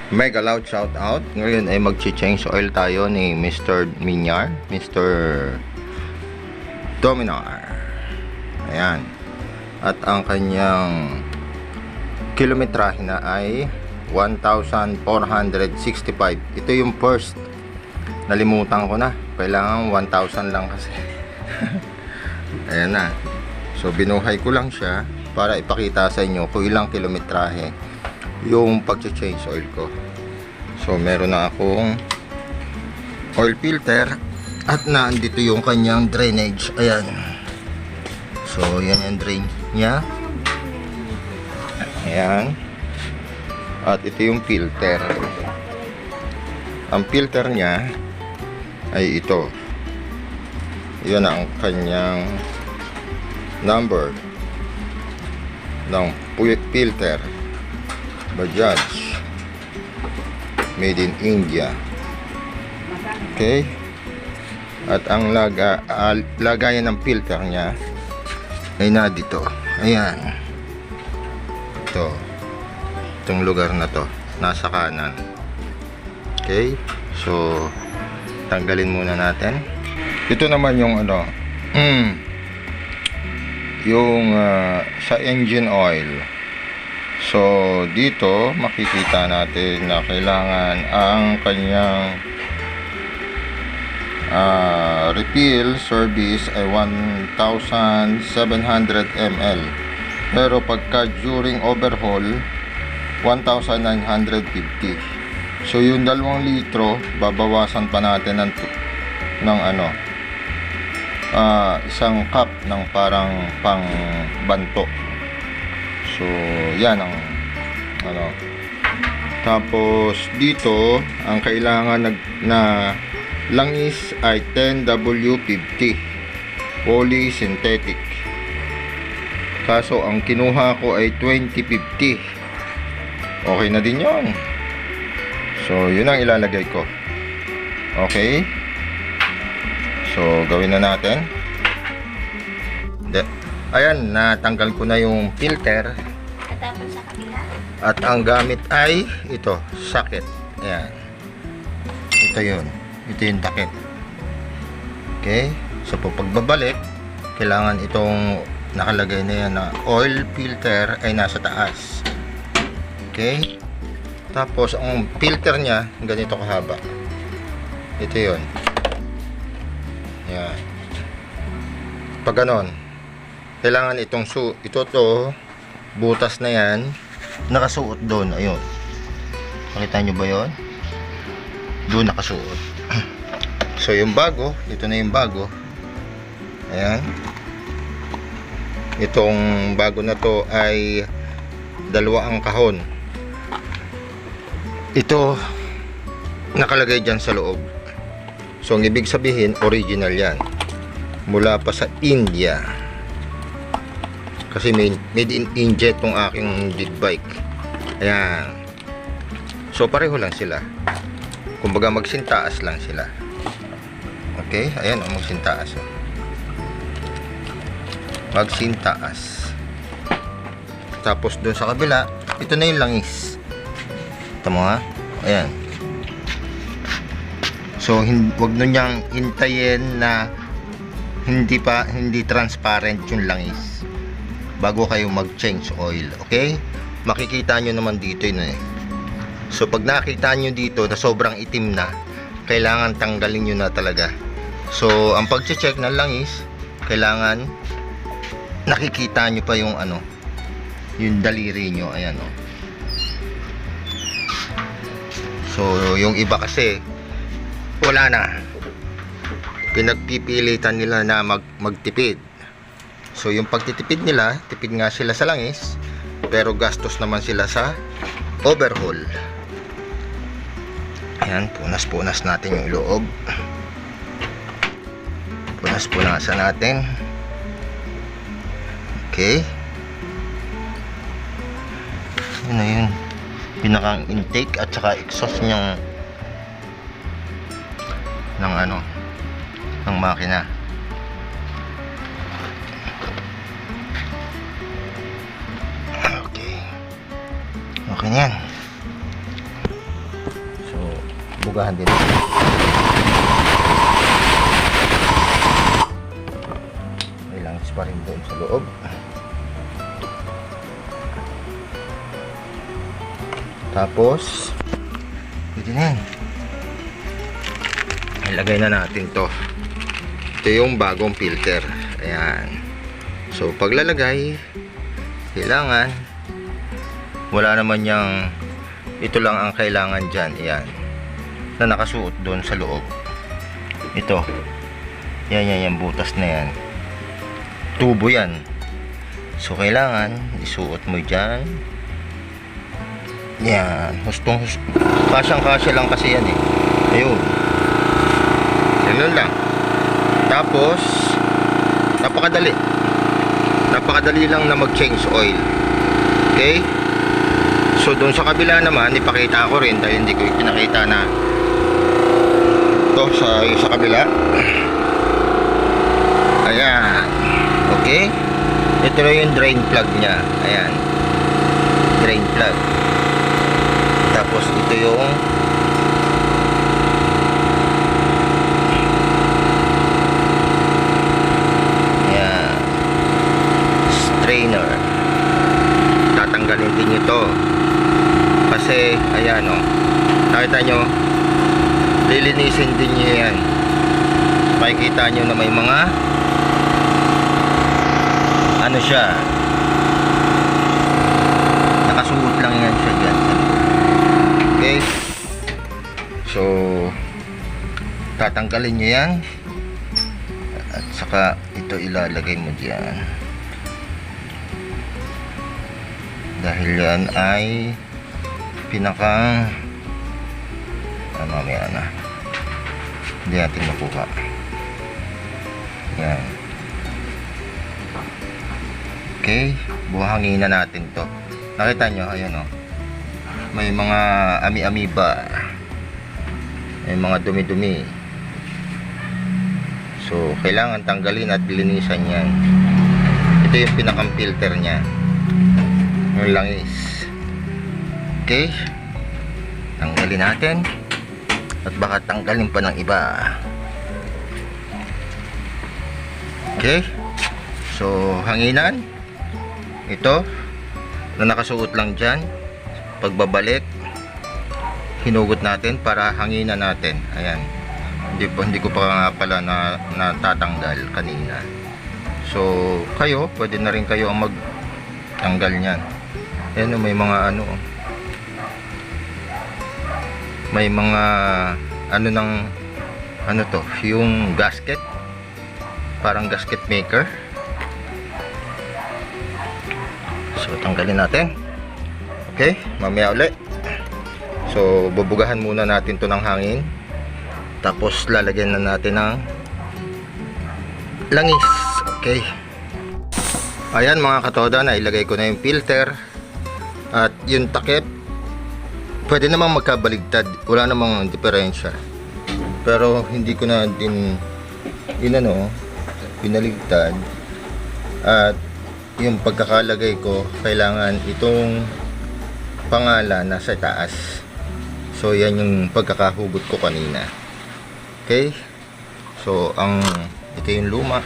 Mega loud shout out. Ngayon ay mag-change oil tayo ni Mr. Minyar, Mr. Dominar. Ayan. At ang kanyang kilometrahe na ay 1,465. Ito yung first. Nalimutan ko na. Kailangan 1,000 lang kasi. Ayan na. So binuhay ko lang siya para ipakita sa inyo kung ilang kilometrahe yung pag-change oil ko. So meron na akong oil filter at nandito yung kanyang drainage. Ayan. So yan yung drain niya. Ayan. At ito yung filter. Ang filter niya ay ito. Yan ang kanyang number ng filter. Bajaj made in India. Okay. At ang lagayan ng filter niya ay na dito. Ayan. Itong lugar na to nasa kanan. Okay. So tanggalin muna natin. Ito naman yung ano, yung sa engine oil. So dito makikita natin na kailangan ang kanyang refill service ay 1,700 ml, pero pagka during overhaul 1,950. So yung 2 litro babawasan pa natin ng ano, isang cup ng parang pang banto. So yan ang ano. Tapos dito ang kailangan na langis ay 10W50 polysynthetic. Kaso ang kinuha ko ay 2050. Okay na din yun. So yun ang ilalagay ko. Okay. So gawin na natin. Ayan, natanggal ko na yung filter. Tapos sa kabila. At ang gamit ay ito, socket. Ayan. Ito yun. Ito yung takip. Okay. So pagbabalik, kailangan itong nakalagay na yan na oil filter ay nasa taas. Okay. Tapos ang filter nya ganito kahaba. Ito yun. Ayan. Pag ganon, kailangan itong ito butas na yan nakasuot doon. Ayun, makita nyo ba yun? Doon nakasuot. So yung bago, ito na yung bago. Ayan. Itong bago na to ay 2 ang kahon. Ito nakalagay dyan sa loob. So ang ibig sabihin original yan, mula pa sa India. Kasi made in India itong aking big bike. Ayan. So pareho lang sila. Kumbaga magsintaas lang sila. Okay. Ayan, magsintaas. Magsintaas. Tapos doon sa kabila, ito na yung langis. Ito mo ha. Ayan. So wag nun niyang hintayin na hindi transparent yung langis bago kayo mag-change oil. Okay? Makikita nyo naman dito yun eh. So pag nakita nyo dito na sobrang itim na, kailangan tanggalin nyo na talaga. So ang pag-check ng langis, kailangan nakikita nyo pa yung ano, yung daliri nyo. Ayan o. So yung iba kasi wala na, pinagpipilitan nila na magtipid. So yung pagtitipid nila, tipid nga sila sa langis, pero gastos naman sila sa overhaul. Ayan, punas-punas natin yung loob. Punas-punasan natin. Okay. Yun na yun, pinakang intake at saka exhaust ng ano, ng makina. Okay na yan. bubugahan din. May langis pa rin doon sa loob. Tapos pwede na yan. Ilagay na natin to. Ito yung bagong filter. Ayan. So paglalagay, kailangan wala naman yung ito lang ang kailangan dyan. Ayan, na nakasuot doon sa loob. Ito yan butas na yan, tubo yan. So kailangan isuot mo dyan. Yan, hustong kasyang kasya lang kasi yan eh. Ayun, ganun lang. Tapos napakadali lang na mag change oil. Okay, so doon sa kabila naman ipakita ko rin dahil hindi ko pinakita na ito sa kabila. Ayan, okay, ito na yung drain plug nya. Ayan, drain plug. Tapos ito yung strainer. Tatanggalin din ito kasi ayan o, nakita nyo, lilinisin din nyo yan. Makikita nyo na may mga ano siya, nakasuot lang yan siya dyan. Okay, so tatanggalin nyo yan at saka ito ilalagay mo dyan. Dahil yan ay pinaka mamaya na, hindi natin makuha. Yan. Okay, buhangin na natin to. Nakita nyo, ayan o, may mga ami-amiba, may mga dumi-dumi. So kailangan tanggalin at linisan yan. Ito yung pinakang filter nya, yung langis. Okay, tanggalin natin at baka tanggalin pa ng iba. Okay, so hanginan ito na nakasuot lang dyan. Pagbabalik, hinugot natin para hanginan natin. Ayan, hindi ko pa nga pala natatanggal kanina. So kayo, pwede na rin kayo ang magtanggal nyan. Ayan, may mga ano, may mga ano ng ano to, yung gasket, parang gasket maker. So tanggalin natin. Okay, mamaya ulit. So bubugahan muna natin to ng hangin, tapos lalagyan na natin ng langis. Okay, ayan mga katoda, na ilagay ko na yung filter at yung takip. Pwede namang magkabaligtad, wala namang diferensya, pero hindi ko na din inano, pinaligtad. At yung pagkakalagay ko, kailangan itong pangalan nasa taas. So yan yung pagkakahugot ko kanina. Okay, so ito yung luma,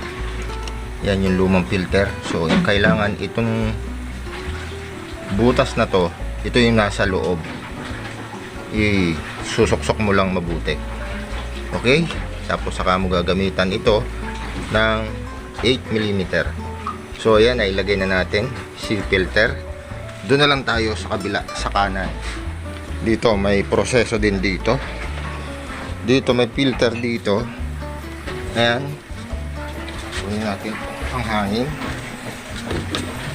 yan yung lumang filter. So yung kailangan itong butas na to, ito yung nasa loob, isusok-sok mo lang mabuti. Okay, tapos saka mo gagamitan ito ng 8mm. So ayan, ay ilagay na natin si filter. Doon na lang tayo sa kabila, sa kanan. Dito may proseso din dito. Dito may filter dito. Ayan, kunin natin ang hangin.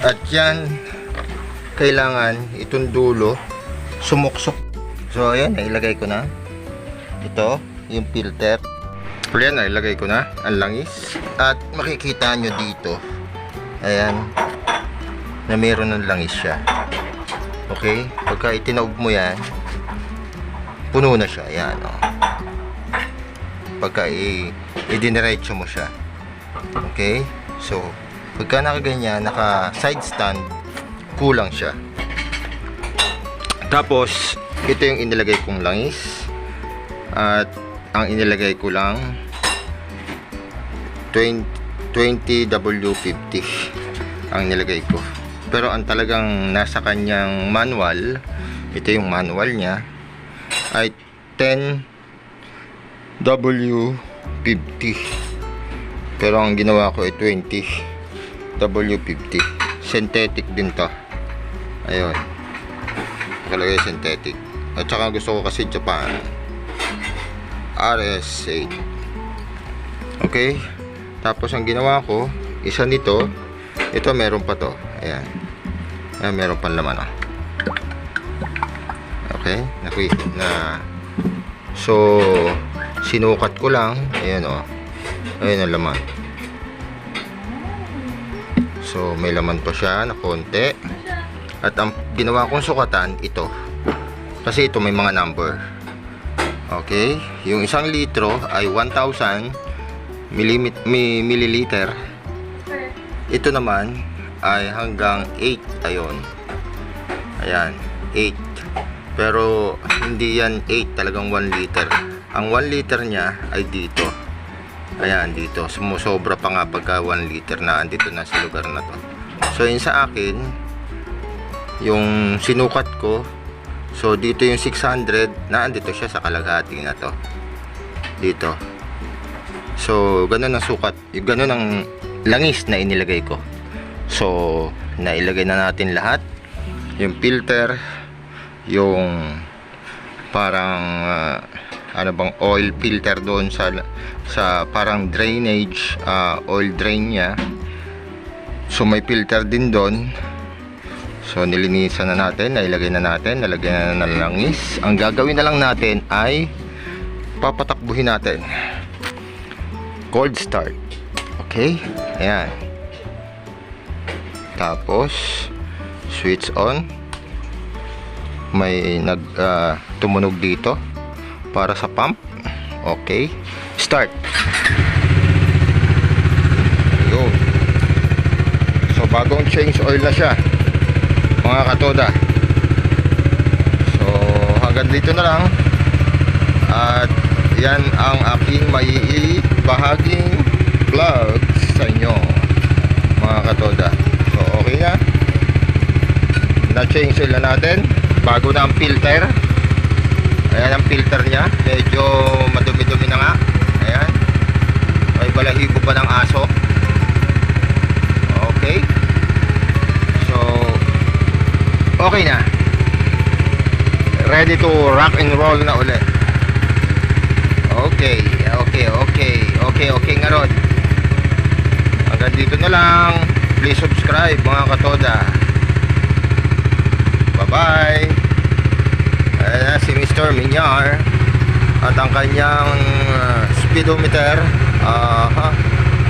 At yan, kailangan itong dulo sumuksok. So ayan, ilagay ko na ito yung filter. Ayan, ilagay ko na ang langis. At makikita nyo dito, ayan, na meron ng langis siya. Okay, pagka itinaob mo yan, puno na siya. Ayan, oh. Pagka idiniretso mo siya. Okay, so pagka nakaganyan, naka side stand, kulang siya. Tapos ito yung inilagay kong langis. At ang inilagay ko lang 20W50 ang nilagay ko. Pero ang talagang nasa kanyang manual, ito yung manual niya, ay 10W50. Pero ang ginawa ko ay 20W50. Synthetic din to. Ayun, nakalagay synthetic. At saka gusto ko kasi Japan RS8. Okay, tapos ang ginawa ko, isa nito, ito meron pa to. Ayan, ayan, meron pang laman, oh. Okay, so sinukat ko lang. Ayan, oh, ayan ang laman. So may laman pa siya na konti. At ang ginawa kong sukatan, ito, kasi ito may mga number. Okay, yung 1 litro ay 1,000 milliliter. Ito naman ay hanggang 8. Ayun, ayan, 8. Pero hindi yan 8, talagang 1 liter. Ang 1 liter niya ay dito. Ayan, dito. Sumusobra pa nga pagka 1 liter na andito na sa lugar na to. So yun sa akin, yung sinukat ko, so dito yung 600 na andito siya sa kalahati na to. Dito. So ganun ang sukat, ganun ang langis na inilagay ko. So nailagay na natin lahat. Yung filter, yung parang ano bang oil filter doon sa parang drainage, oil drain niya. So may filter din doon. So nilinisan na natin, nailagay na natin, nalagyan na ng langis. Ang gagawin na lang natin ay papatakbuhin natin. Cold start. Okay? Ayan. Tapos switch on. May tumunog dito para sa pump. Okay. Start. Yun. So bagong change oil na siya, mga katoda. So hanggang dito na lang. At yan ang aking maibahaging vlog sa inyo, mga katoda. So okay na. Na-change oil na natin. Bago na ang filter. Ayan ang filter nya. Medyo madumi-dumi na nga. Ayan. May balahibo pa ng aso. Okay. So okay na. Ready to rock and roll na ulit. Okay nga ron. Hanggang dito na lang. Please subscribe, mga katoda. Bye bye. Ayan si Mr. Minyar. At ang kanyang speedometer,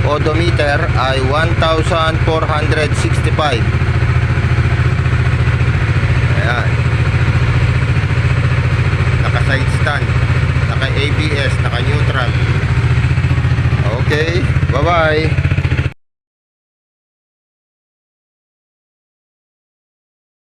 odometer ay 1,465. Ayan. Naka side stand, naka ABS, naka neutral. Okay, bye bye.